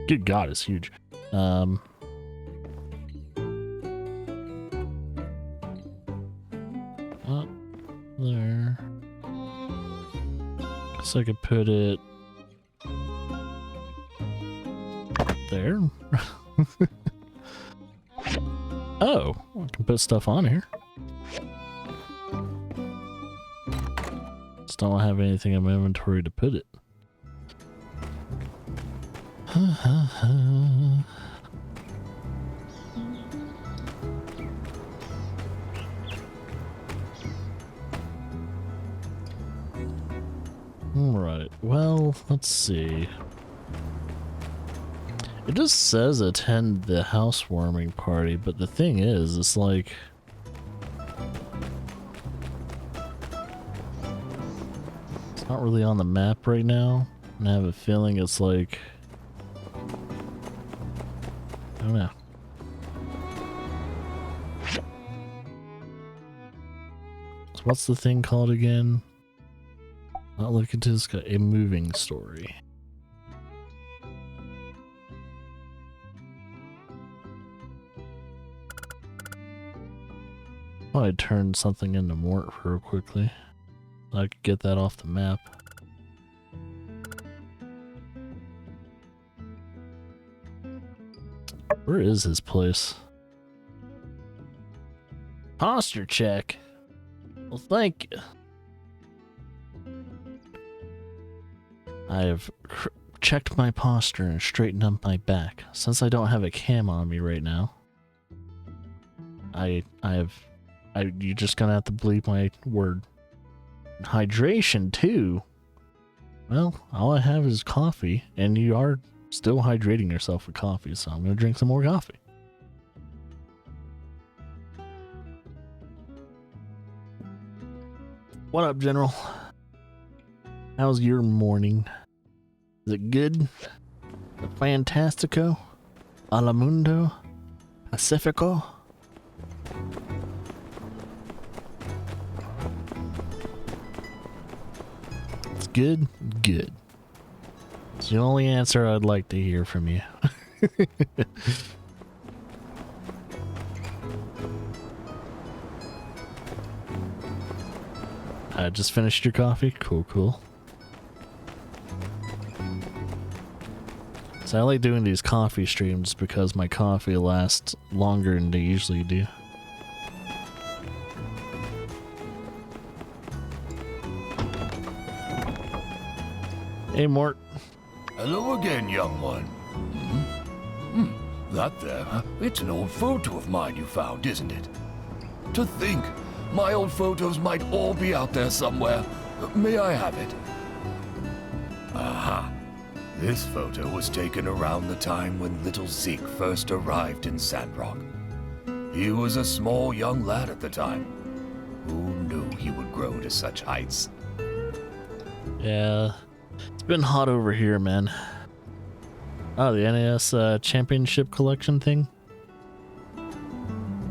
Good God, it's huge. Up there. So I could put it there. Oh, I can put stuff on here. Just don't have anything in my inventory to put it. Alright, well, let's see. It just says attend the housewarming party, but the thing is, it's like... it's not really on the map right now, and I have a feeling it's like... I don't know. So what's the thing called again? Not looking to this guy, a moving story. Oh, I turned something into Mort real quickly. I could get that off the map. Where is his place? Posture check. Well, thank you. I have checked my posture and straightened up my back. Since I don't have a cam on me right now, you're just gonna have to believe my word. Hydration too. Well, all I have is coffee, and you are still hydrating yourself with coffee, so I'm gonna drink some more coffee. What up, General? How's your morning? Is it good? The Fantastico? Alamundo? Pacifico? It's good? Good. It's the only answer I'd like to hear from you. I just finished your coffee? Cool, cool. So I like doing these coffee streams because my coffee lasts longer than they usually do. Hey, Mort. Hello again, young one. That there, it's an old photo of mine you found, isn't it? To think, my old photos might all be out there somewhere. May I have it? Aha. This photo was taken around the time when little Zeke first arrived in Sandrock. He was a small young lad at the time. Who knew he would grow to such heights? Yeah, it's been hot over here, man. Oh, the NES Championship Collection thing?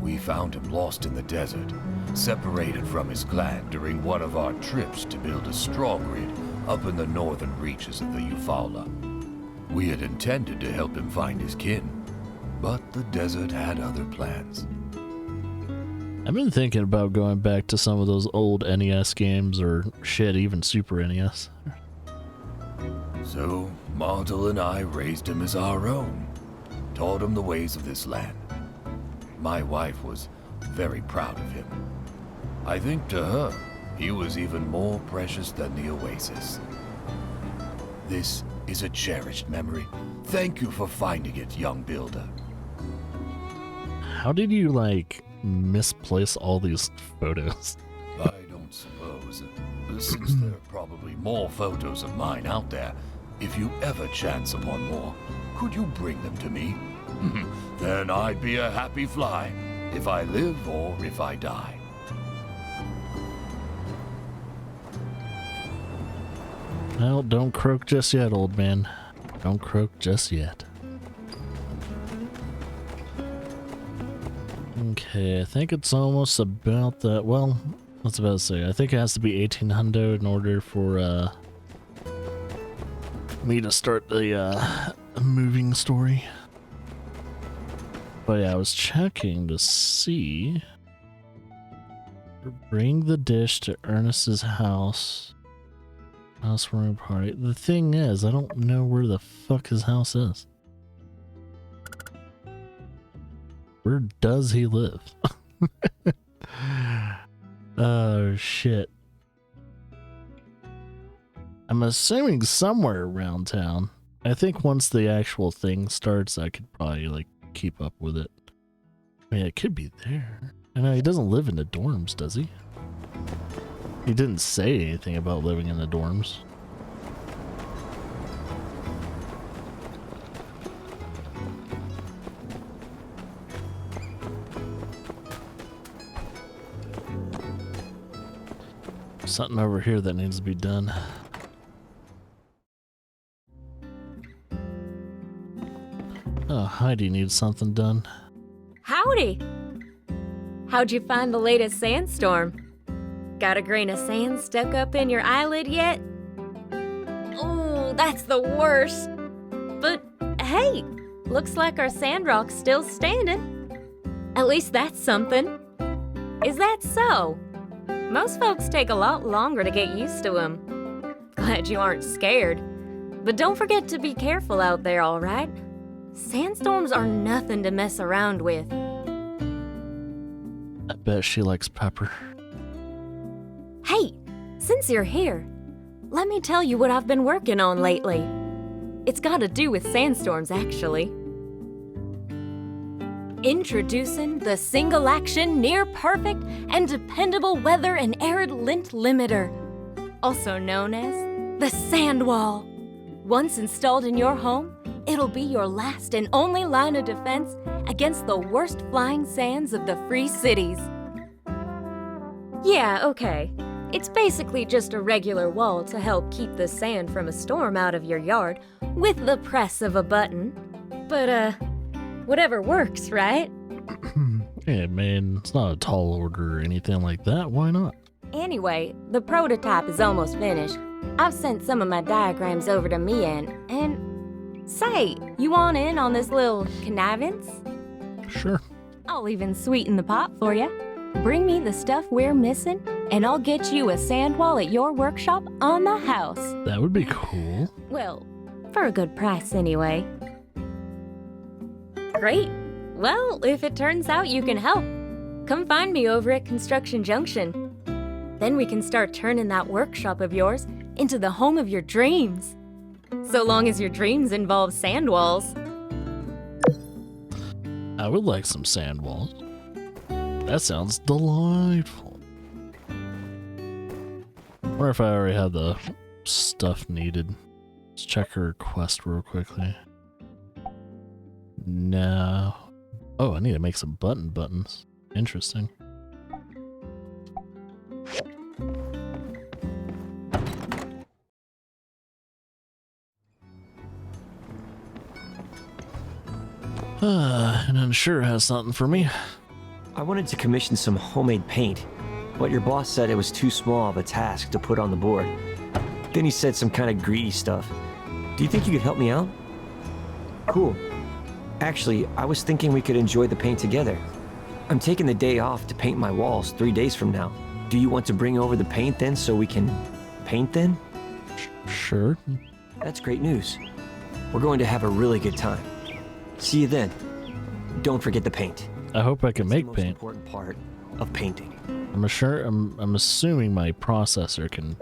We found him lost in the desert, separated from his clan during one of our trips to build a straw grid up in the northern reaches of the Eufaula. We had intended to help him find his kin, but the desert had other plans. I've been thinking about going back to some of those old NES games, or shit, even Super NES. So, Martel and I raised him as our own, taught him the ways of this land. My wife was very proud of him. I think to her, he was even more precious than the oasis. This is a cherished memory. Thank you for finding it, young builder. How did you, like, misplace all these photos? I don't suppose. Since there are probably more photos of mine out there, if you ever chance upon more, could you bring them to me? Then I'd be a happy fly, if I live or if I die. Well, don't croak just yet, old man. Don't croak just yet. Okay, I think it's almost about that. Well, What's about to say? I think it has to be 1800 in order for me to start the moving story. But yeah, I was checking to see. Bring the dish to Ernest's house. Housewarming party. The thing is, I don't know where the fuck his house is. Where does he live? Oh shit. I'm assuming somewhere around town. I think once the actual thing starts, I could probably like keep up with it. I mean, it could be there. I know he doesn't live in the dorms, does he? He didn't say anything about living in the dorms. Something over here that needs to be done. Oh, Heidi needs something done. Howdy! How'd you find the latest sandstorm? Got a grain of sand stuck up in your eyelid yet? Oh, that's the worst. But hey, looks like our Sandrock's still standing. At least that's something. Is that so? Most folks take a lot longer to get used to them. Glad you aren't scared. But don't forget to be careful out there, all right? Sandstorms are nothing to mess around with. I bet she likes pepper. Hey, since you're here, let me tell you what I've been working on lately. It's got to do with sandstorms, actually. Introducing the single-action, near-perfect, and dependable weather and arid lint limiter, also known as the sand wall. Once installed in your home, it'll be your last and only line of defense against the worst flying sands of the free cities. Yeah, okay. It's basically just a regular wall to help keep the sand from a storm out of your yard with the press of a button. But, whatever works, right? Yeah, man, it's not a tall order or anything like that. Why not? Anyway, the prototype is almost finished. I've sent some of my diagrams over to Mian, and say, you want in on this little connivance? Sure. I'll even sweeten the pot for you. Bring me the stuff we're missing, and I'll get you a sand wall at your workshop on the house. That would be cool. Well, for a good price anyway. Great. Well, if it turns out you can help, come find me over at Construction Junction. Then we can start turning that workshop of yours into the home of your dreams. So long as your dreams involve sand walls. I would like some sand walls. That sounds delightful. Or if I already have the stuff needed. Let's check her request real quickly. No. Oh, I need to make some buttons. Interesting. And I'm sure has something for me. I wanted to commission some homemade paint, but your boss said it was too small of a task to put on the board. Then he said some kind of greedy stuff. Do you think you could help me out? Cool. Actually, I was thinking we could enjoy the paint together. I'm taking the day off to paint my walls 3 days from now. Do you want to bring over the paint then so we can paint then? Sure. That's great news. We're going to have a really good time. See you then. Don't forget the paint. I hope I can make It's the most paint. important part of painting. I'm assuming my processor can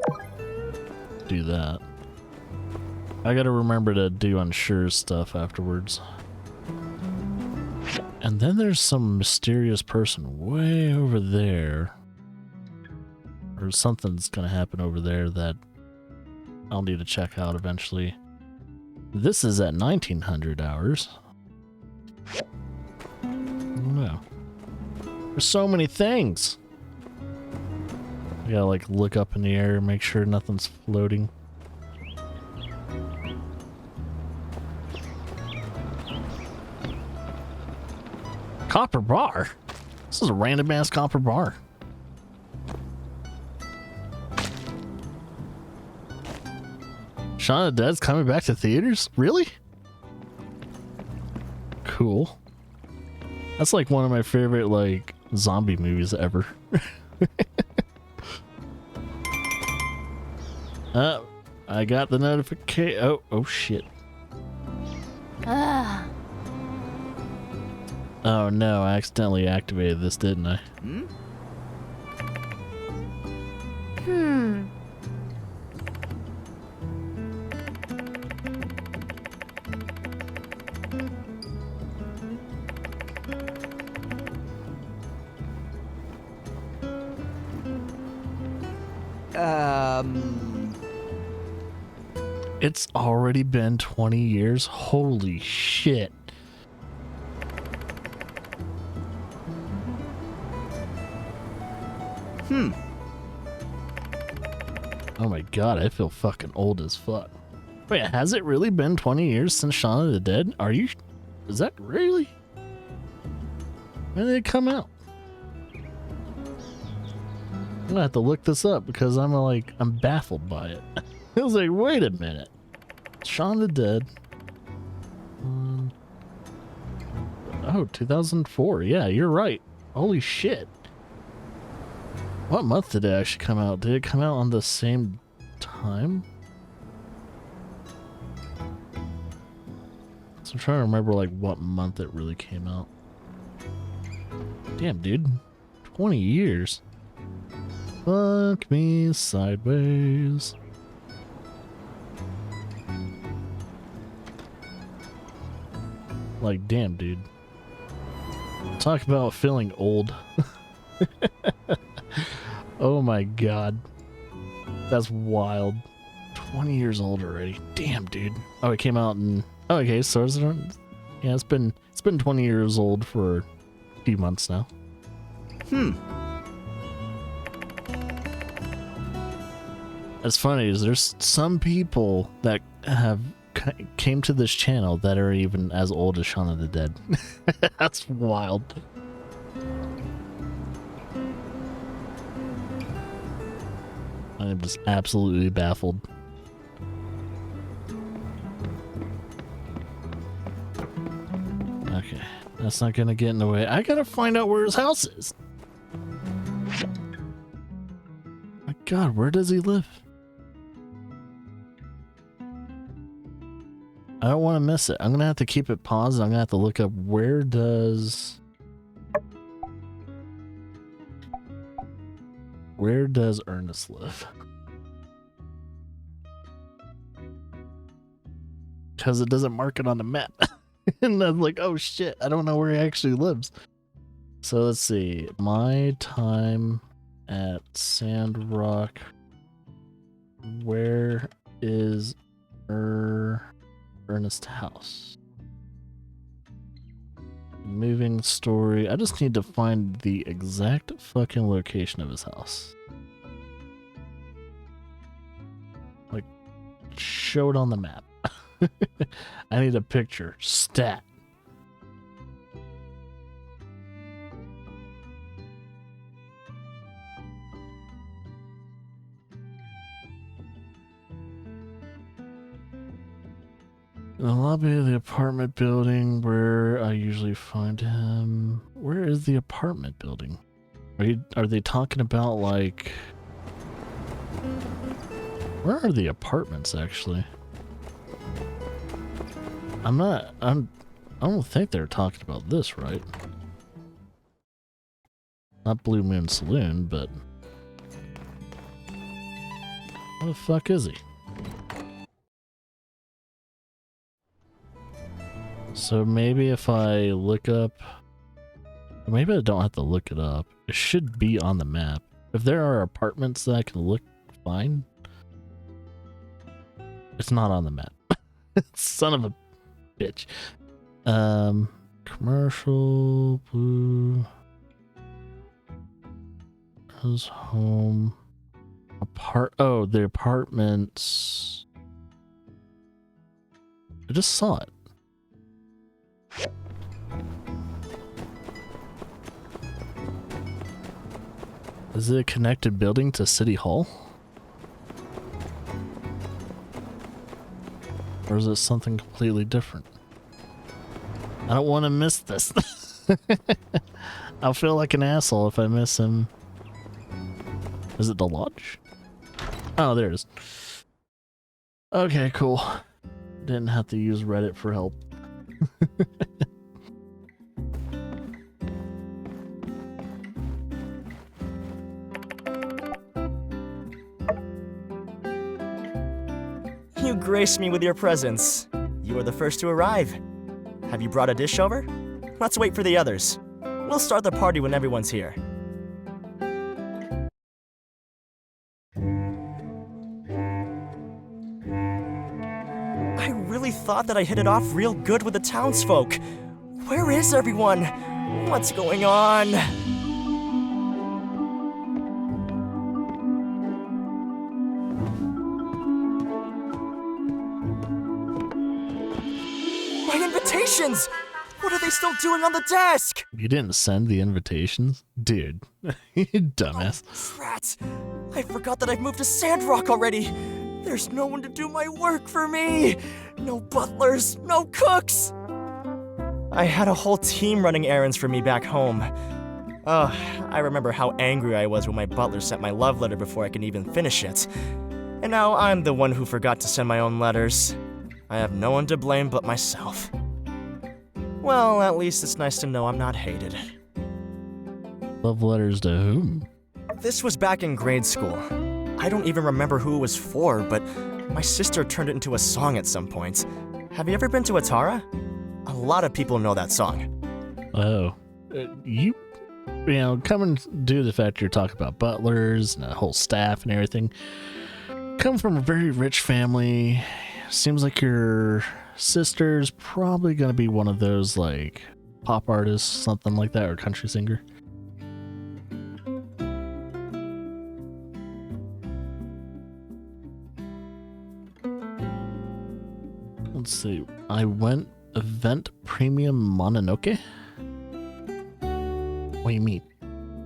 do that. I gotta remember to do unsure stuff afterwards. And then there's some mysterious person way over there. Or something's gonna happen over there that I'll need to check out eventually. This is at 1900 hours. No. There's so many things. I gotta like look up in the air and make sure nothing's floating. Copper bar? This is a random ass copper bar. Shaun of the Dead's coming back to theaters? Really? Cool. That's like one of my favorite like zombie movies ever. I got the notification. Oh shit. Ah. Oh no, I accidentally activated this, didn't I? It's already been 20 years? Holy shit. Oh my god, I feel fucking old as fuck. Wait, has it really been 20 years since Shaun of the Dead? Are you... Is that really? When did it come out? I'm gonna have to look this up because I'm baffled by it. I was like, wait a minute. Shaun of the Dead. Oh, 2004. Yeah, you're right. Holy shit. What month did it actually come out? Did it come out on the same time? So I'm trying to remember like what month it really came out. Damn, dude. 20 years. Fuck me sideways. Like, damn, dude. Talk about feeling old. Oh my god. That's wild. 20 years old already. Damn, dude. Oh, it came out in... Oh, okay, so is it... Yeah, it's been 20 years old for a few months now. That's funny is there's some people that have came to this channel that are even as old as Shaun of the Dead. That's wild. I'm just absolutely baffled. Okay, that's not gonna get in the way. I gotta find out where his house is. My god, where does he live? I don't want to miss it. I'm gonna have to keep it paused. I'm gonna have to look up where does Ernest live? Because it doesn't mark it on the map. And I'm like, oh shit, I don't know where he actually lives. So let's see. My time at Sandrock. Where is Ernest house? Moving story. I just need to find the exact fucking location of his house. Like, show it on the map. I need a picture. Stat. In the lobby of the apartment building where I usually find him. Where is the apartment building? Are they talking about like... Where are the apartments actually? I don't think they're talking about this, right? Not Blue Moon Saloon, but... Where the fuck is he? So maybe if I look up... Maybe I don't have to look it up. It should be on the map. If there are apartments that I can look, fine. It's not on the map. Son of a bitch. Commercial, blue... His home... Oh, the apartments... I just saw it. Is it a connected building to City Hall? Or is it something completely different? I don't want to miss this. I'll feel like an asshole if I miss him. Is it the lodge? Oh, there it is. Okay, cool. Didn't have to use Reddit for help. You grace me with your presence. You are the first to arrive. Have you brought a dish over? Let's wait for the others. We'll start the party when everyone's here. I really thought that I hit it off real good with the townsfolk. Where is everyone? What's going on? My invitations! What are they still doing on the desk? You didn't send the invitations? Dude, you dumbass. Oh, rats! I forgot that I've moved to Sandrock already. There's no one to do my work for me. No butlers, no cooks. I had a whole team running errands for me back home. I remember how angry I was when my butler sent my love letter before I could even finish it. And now I'm the one who forgot to send my own letters. I have no one to blame but myself. Well, at least it's nice to know I'm not hated. Love letters to whom? This was back in grade school. I don't even remember who it was for, but my sister turned it into a song at some point. Have you ever been to Atara? A lot of people know that song. Oh. You know, coming due to the fact you're talking about butlers and a whole staff and everything, come from a very rich family. Seems like your sister's probably gonna be one of those, like, pop artists, something like that, or country singer. Let's see. I went event premium Mononoke? What do you mean?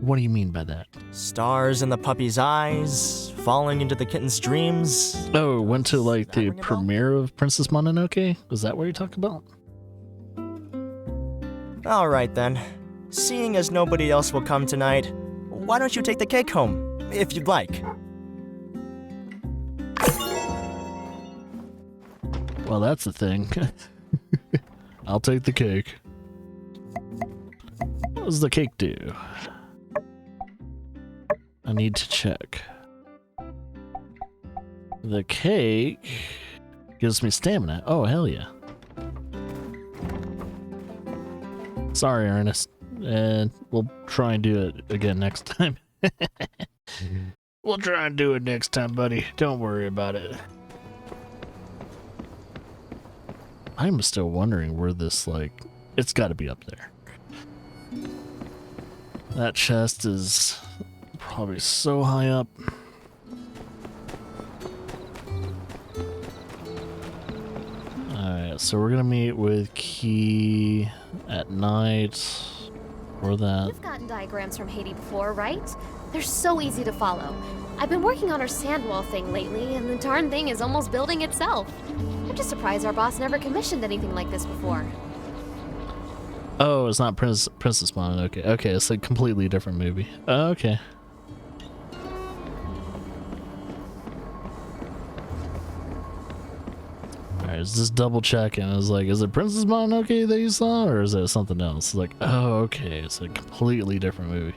What do you mean by that? Stars in the puppy's eyes, falling into the kitten's dreams. Oh, went to like the premiere of Princess Mononoke? Is that what you're talking about? Alright then. Seeing as nobody else will come tonight, why don't you take the cake home, if you'd like? Well, that's the thing. I'll take the cake. What does the cake do? I need to check. The cake gives me stamina. Oh, hell yeah. Sorry, Ernest. And we'll try and do it again next time. We'll try and do it next time, buddy. Don't worry about it. I'm still wondering where this, like, it's got to be up there. That chest is probably so high up. Alright, so we're gonna meet with Key at night. Or that. You've gotten diagrams from Haiti before, right? They're so easy to follow. I've been working on our sand wall thing lately, and the darn thing is almost building itself. I'm just surprised our boss never commissioned anything like this before. Oh, it's not Princess Mononoke. Okay, it's a completely different movie. Okay. Alright, it's just double checking. I was like, is it Princess Mononoke that you saw, or is it something else? It's like, oh, okay, it's a completely different movie.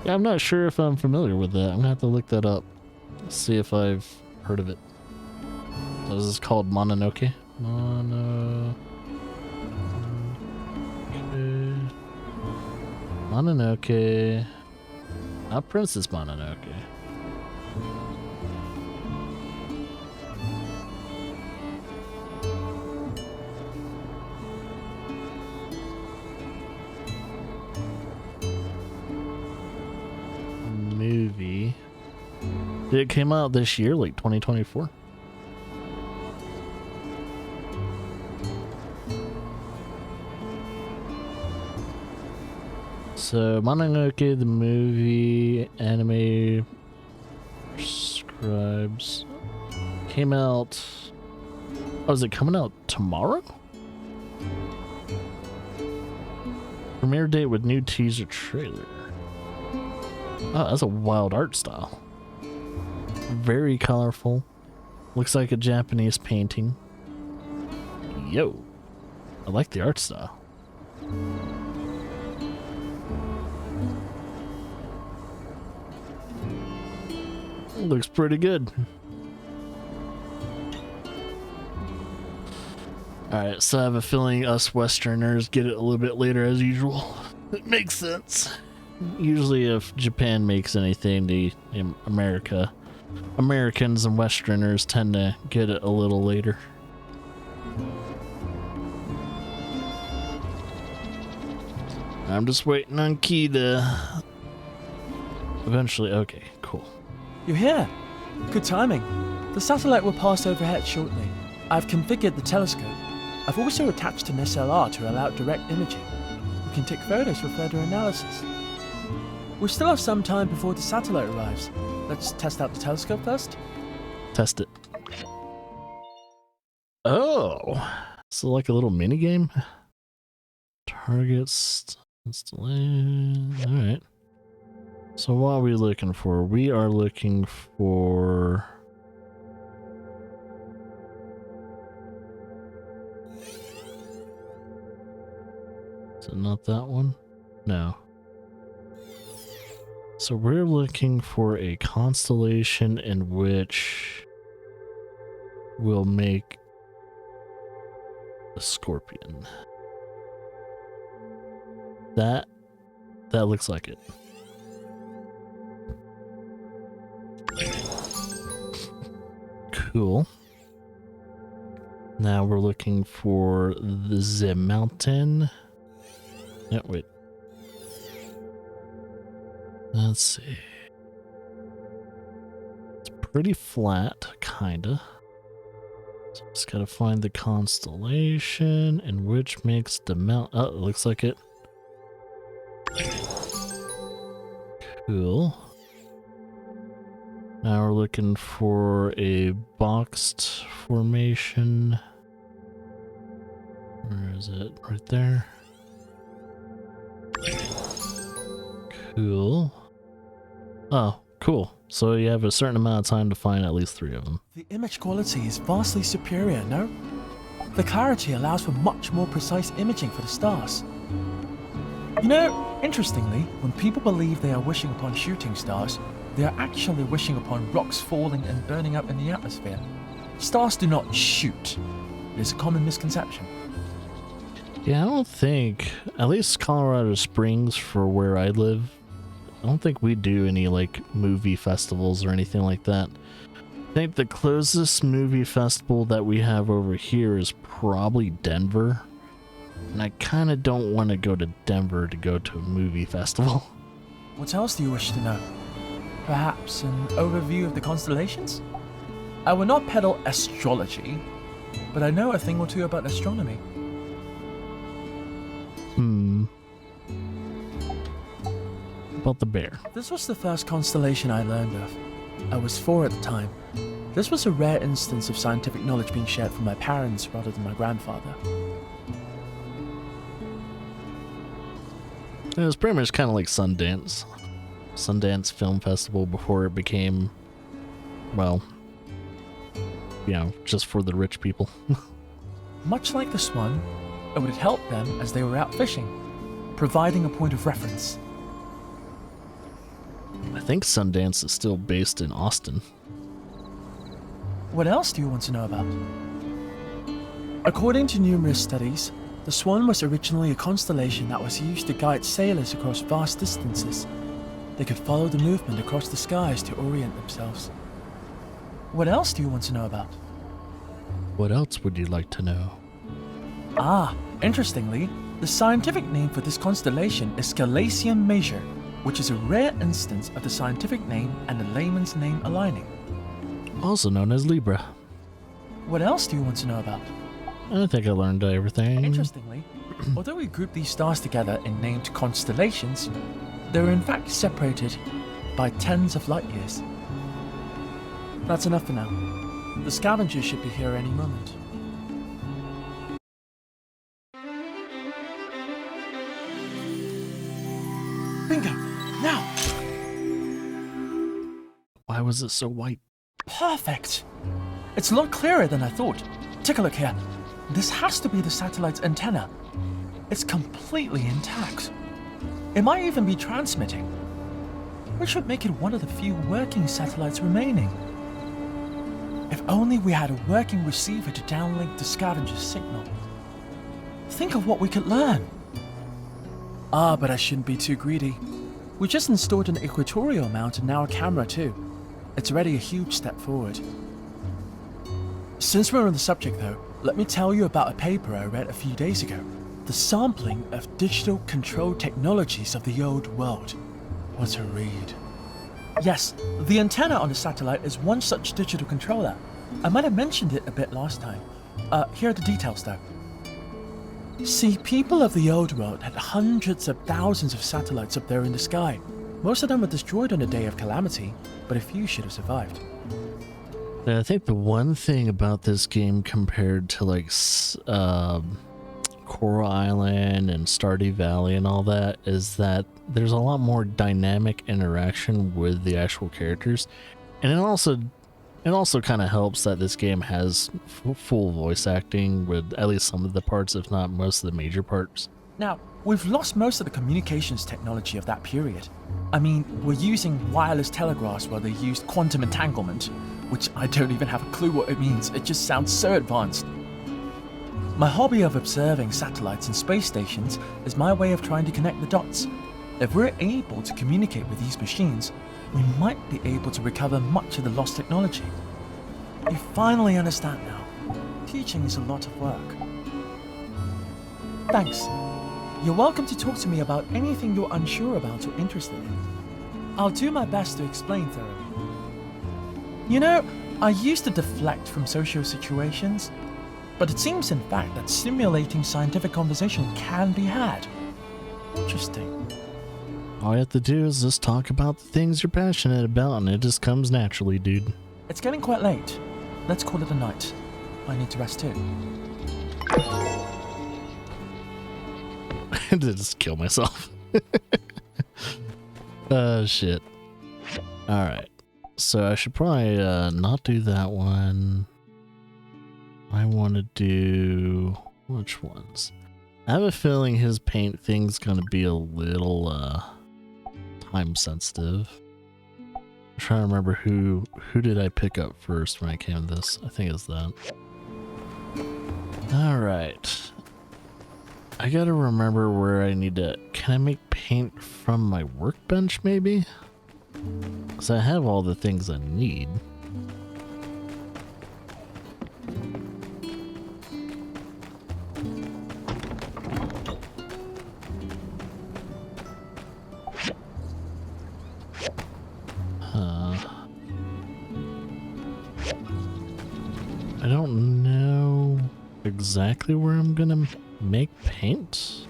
Yeah, I'm not sure if I'm familiar with that. I'm gonna have to look that up. See if I've heard of it. So this is called Mononoke. Mononoke. Not Princess Mononoke. Movie. It came out this year, like 2024. So, Mononoke, the movie, anime, scribes, came out. Oh, is it coming out tomorrow? Premiere date with new teaser trailer. Oh, that's a wild art style. Very colorful. Looks like a Japanese painting. Yo. I like the art style. Looks pretty good. Alright, so I have a feeling us Westerners get it a little bit later as usual. It makes sense. Usually if Japan makes anything, Americans and Westerners tend to get it a little later. I'm just waiting on Key to eventually. Okay, cool. You're here. Good timing. The satellite will pass overhead shortly. I've configured the telescope. I've also attached an SLR to allow direct imaging. We can take photos for further analysis. We still have some time before the satellite arrives. Let's test out the telescope first. Test it. Oh, so like a little mini game. Targets. Installation. All right. So what are we looking for? We are looking for. Is it not that one? No. So we're looking for a constellation in which we'll make a scorpion. That looks like it. Cool. Now we're looking for the mountain. No, wait. Let's see. It's pretty flat, kinda. So just gotta find the constellation in which makes the mountain. Oh, it looks like it. Cool. Now we're looking for a boxed formation. Where is it? Right there. Cool. Oh, cool. So you have a certain amount of time to find at least 3 of them. The image quality is vastly superior, no? The clarity allows for much more precise imaging for the stars. You know, interestingly, when people believe they are wishing upon shooting stars, they are actually wishing upon rocks falling and burning up in the atmosphere. Stars do not shoot. It is a common misconception. Yeah, I don't think, at least Colorado Springs for where I live, I don't think we do any like movie festivals or anything like that. I think the closest movie festival that we have over here is probably Denver. And I kind of don't want to go to Denver to go to a movie festival. What else do you wish to know? Perhaps an overview of the constellations? I will not peddle astrology, but I know a thing or two about astronomy. About the bear. This was the first constellation I learned of. I was 4 at the time. This was a rare instance of scientific knowledge being shared from my parents rather than my grandfather. It was pretty much kind of like Sundance Film Festival before it became, well, you know, just for the rich people. Much like this one, it would help them as they were out fishing, providing a point of reference. I think Sundance is still based in Austin. What else do you want to know about? According to numerous studies, the Swan was originally a constellation that was used to guide sailors across vast distances. They could follow the movement across the skies to orient themselves. What else do you want to know about? What else would you like to know? Ah, interestingly, the scientific name for this constellation is Scalasium Major, which is a rare instance of the scientific name and the layman's name aligning. Also known as Libra. What else do you want to know about? I think I learned everything. Interestingly, although we group these stars together in named constellations, they're in fact separated by tens of light years. That's enough for now. The scavengers should be here any moment. Bingo! Now! Why was it so white? Perfect! It's a lot clearer than I thought. Take a look here. This has to be the satellite's antenna. It's completely intact. It might even be transmitting, which would make it one of the few working satellites remaining. If only we had a working receiver to downlink the scavenger's signal. Think of what we could learn. Ah, but I shouldn't be too greedy. We just installed an equatorial mount and now a camera too. It's already a huge step forward. Since we're on the subject though, let me tell you about a paper I read a few days ago. The sampling of digital control technologies of the old world. What a read. Yes, the antenna on the satellite is one such digital controller. I might have mentioned it a bit last time. Here are the details though. See, people of the old world had hundreds of thousands of satellites up there in the sky. Most of them were destroyed on the day of calamity, but a few should have survived. I think the one thing about this game compared to like Coral Island and Stardew Valley and all that is that there's a lot more dynamic interaction with the actual characters, and it also kind of helps that this game has full voice acting with at least some of the parts, if not most of the major parts. Now, we've lost most of the communications technology of that period. I mean, we're using wireless telegraphs while they used quantum entanglement, which I don't even have a clue what it means. It just sounds so advanced. My hobby of observing satellites and space stations is my way of trying to connect the dots. If we're able to communicate with these machines, we might be able to recover much of the lost technology. You finally understand now. Teaching is a lot of work. Thanks. You're welcome to talk to me about anything you're unsure about or interested in. I'll do my best to explain thoroughly. You know, I used to deflect from social situations, but it seems in fact that stimulating scientific conversation can be had. Interesting. All you have to do is just talk about the things you're passionate about, and it just comes naturally, dude. It's getting quite late. Let's call it a night. I need to rest too. I did just kill myself. Oh, shit. Alright. So I should probably not do that one. I want to do... which ones? I have a feeling his paint thing's gonna be a little time sensitive. I'm trying to remember who did I pick up first when I came to this. I think it's that. Alright. I gotta remember where I need to... Can I make paint from my workbench maybe? Because I have all the things I need. I don't know exactly where I'm gonna make paint.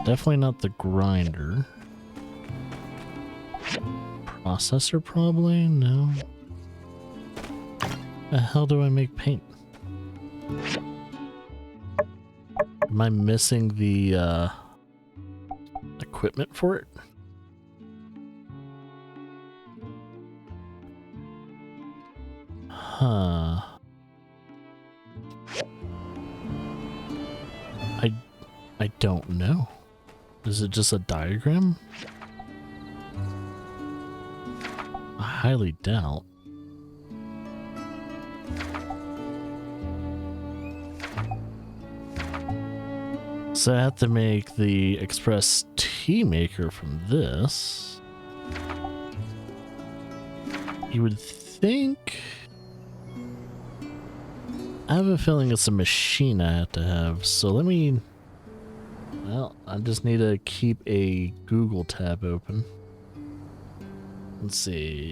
Definitely not the grinder. Processor probably? No. The hell do I make paint? Am I missing the equipment for it? Huh. I don't know. Is it just a diagram? I highly doubt. So I have to make the express tea maker from this. You would think... I have a feeling it's a machine I have to have, so let me... Well, I just need to keep a Google tab open. Let's see.